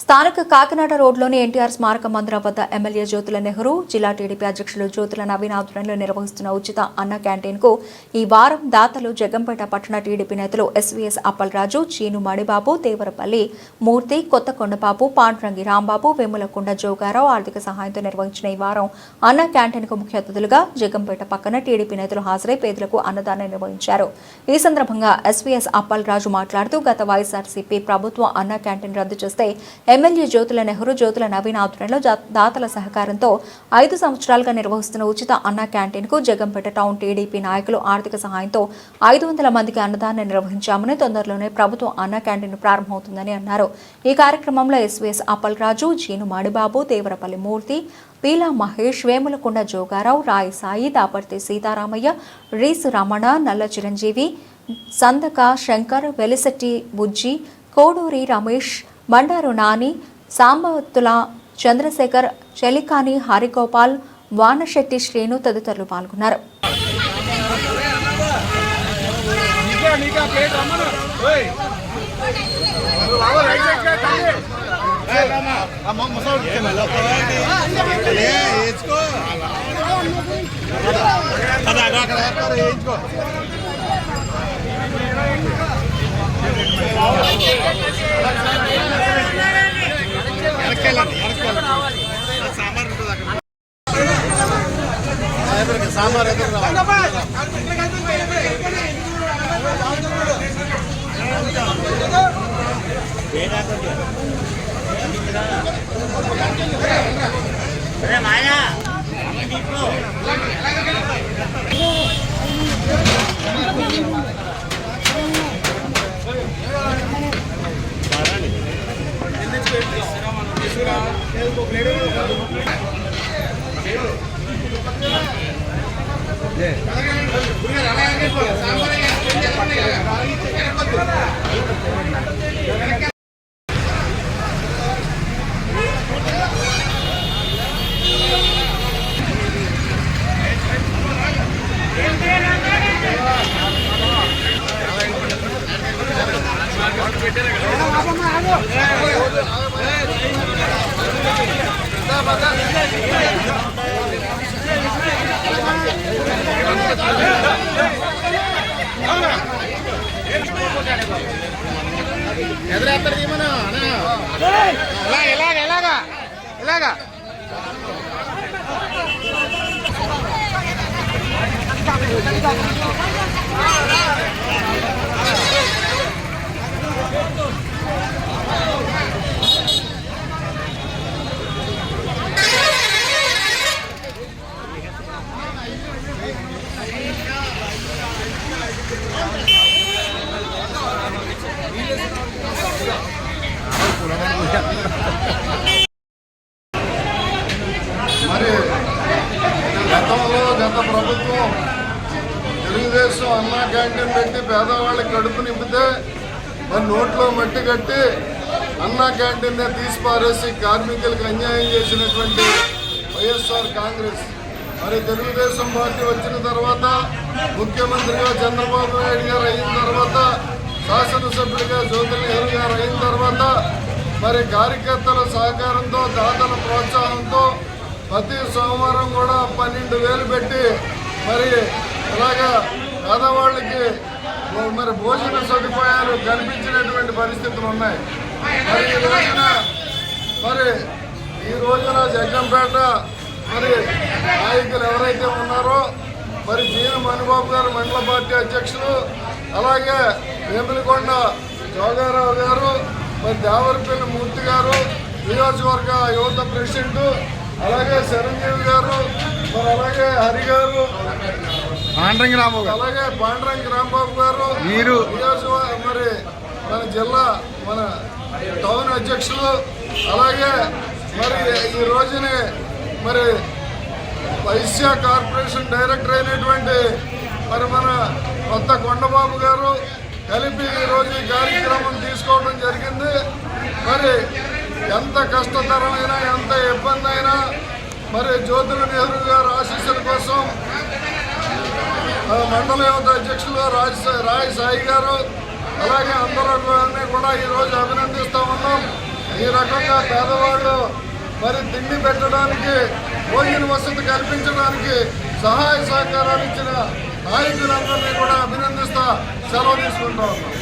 స్థానిక కాకినాడ రోడ్లోని ఎన్టీఆర్ స్మారక మందిరం వద్ద ఎమ్మెల్యే జ్యోతుల నెహ్రూ, జిల్లా టీడీపీ అధ్యక్షులు జ్యోతుల నవీన్ ఆధ్వర్యంలో నిర్వహిస్తున్న ఉచిత అన్న క్యాంటీన్ కు ఈ వారం దాతలు జగ్గంపేట పట్టణ టీడీపీ నేతలు ఎస్వీఎస్ అప్పలరాజు, చీను మడిబాబు, దేవరపల్లి మూర్తి, కొత్తకొండబాబు, పాండ్రంగి రాంబాబు, వేములకొండ జోగారావు ఆర్థిక సహాయంతో నిర్వహించిన ఈ వారం అన్న క్యాంటీన్ కు ముఖ్య అతిథులుగా జగ్గంపేట పక్కన టీడీపీ నేతలు హాజరై పేదలకు అన్నదానం నిర్వహించారు. ఈ సందర్భంగా ఎస్వీఎస్ అప్పలరాజు మాట్లాడుతూ గత వైఎస్ఆర్సీపీ ప్రభుత్వం అన్న క్యాంటీన్ రద్దు చేస్తే ఎమ్మెల్యే జ్యోతుల నెహ్రూ, జ్యోతుల నవీన్ ఆధ్వర్యంలో దాతల సహకారంతో 5 సంవత్సరాలుగా నిర్వహిస్తున్న ఉచిత అన్న క్యాంటీన్ కు జగ్గంపేట టౌన్ టీడీపీ నాయకులు ఆర్థిక సహాయంతో 500 మందికి అన్నదానం నిర్వహించామని, తొందరలోనే ప్రభుత్వం అన్న క్యాంటీన్ ప్రారంభమవుతుందని అన్నారు. ఈ కార్యక్రమంలో ఎస్వీఎస్ అప్పలరాజు, చీను మడిబాబు, దేవరపల్లి మూర్తి, పీలా మహేష్, వేములకొండ జోగారావు, రాయి సాయి, దాపర్తి సీతారామయ్య, రీసు రమణ, నల్ల చిరంజీవి, సందక శంకర్, వెలిశెట్టి బుజ్జి, కోడూరి రమేష్, బండారు నాని, సాంబవత్తుల చంద్రశేఖర్, చెలికాని హరిగోపాల్, వానశెట్టి శ్రీను తదితరులు పాల్గొన్నారు. సాంబార్ మాయా ఇలాగా మరి గత ప్రభుత్వం తెలుగుదేశం అన్నా క్యాంటీన్ పెట్టి పేదవాళ్ళకి కడుపు నింపితే మరి నోట్లో మట్టి కట్టి అన్నా క్యాంటీన్ తీసి పారేసి కార్మికులకు అన్యాయం చేసినటువంటి వైఎస్ఆర్ కాంగ్రెస్ మరి తెలుగుదేశం పార్టీ వచ్చిన తర్వాత ముఖ్యమంత్రిగా చంద్రబాబు నాయుడు గారు అయిన తర్వాత శాసనసభ్యుడిగా జ్యోతుల నెహ్రూ గారు అయిన తర్వాత మరి కార్యకర్తల సహకారంతో దాతల ప్రోత్సాహంతో ప్రతి సోమవారం కూడా 12,000 పెట్టి మరి ఇలాగా పేదవాళ్ళకి మరి భోజన సదుపాయాలు కల్పించినటువంటి పరిస్థితులు ఉన్నాయి. మరి ఈ రోజున జగ్గంపేట మరి నాయకులు ఎవరైతే ఉన్నారో మరి చీను మణిబాబు గారు మండల పార్టీ అధ్యక్షులు, అలాగే వేములకొండ జోగారావు గారు, మరి దేవరపల్లి మూర్తి గారు నియోజకవర్గ యువత ప్రెసిడెంట్, అలాగే చిరంజీవి గారు, మరి అలాగే హరి గారు, పాండ్రంగి రాంబాబు, అలాగే పాండ్రంగి రాంబాబు గారు, మీరు మరి మన జిల్లా మన టౌన్ అధ్యక్షులు, అలాగే మరి ఈ రోజుని మరి వైశ్య కార్పొరేషన్ డైరెక్టర్ అయినటువంటి మరి మన కొత్త కొండబాబు గారు కలిపి ఈరోజు ఈ కార్యక్రమం తీసుకోవడం జరిగింది. మరి ఎంత కష్టతరమైన ఎంత ఇబ్బంది అయినా మరి జ్యోతుల నెహ్రూ గారు ఆశీస్సుల కోసం మండల యువత అధ్యక్షులు రాయి సాయి గారు అలాగే అందరూ కూడా ఈరోజు అభినందిస్తూ ఉన్నాం. ఈ రకంగా పేదవాళ్ళు మరి తిండి పెట్టడానికి, భోజన వసతి కల్పించడానికి సహాయ సహకారాలు ఇచ్చిన నాయకులందరినీ కూడా అభినందిస్తా సెలవు తీసుకుంటా ఉన్నాం.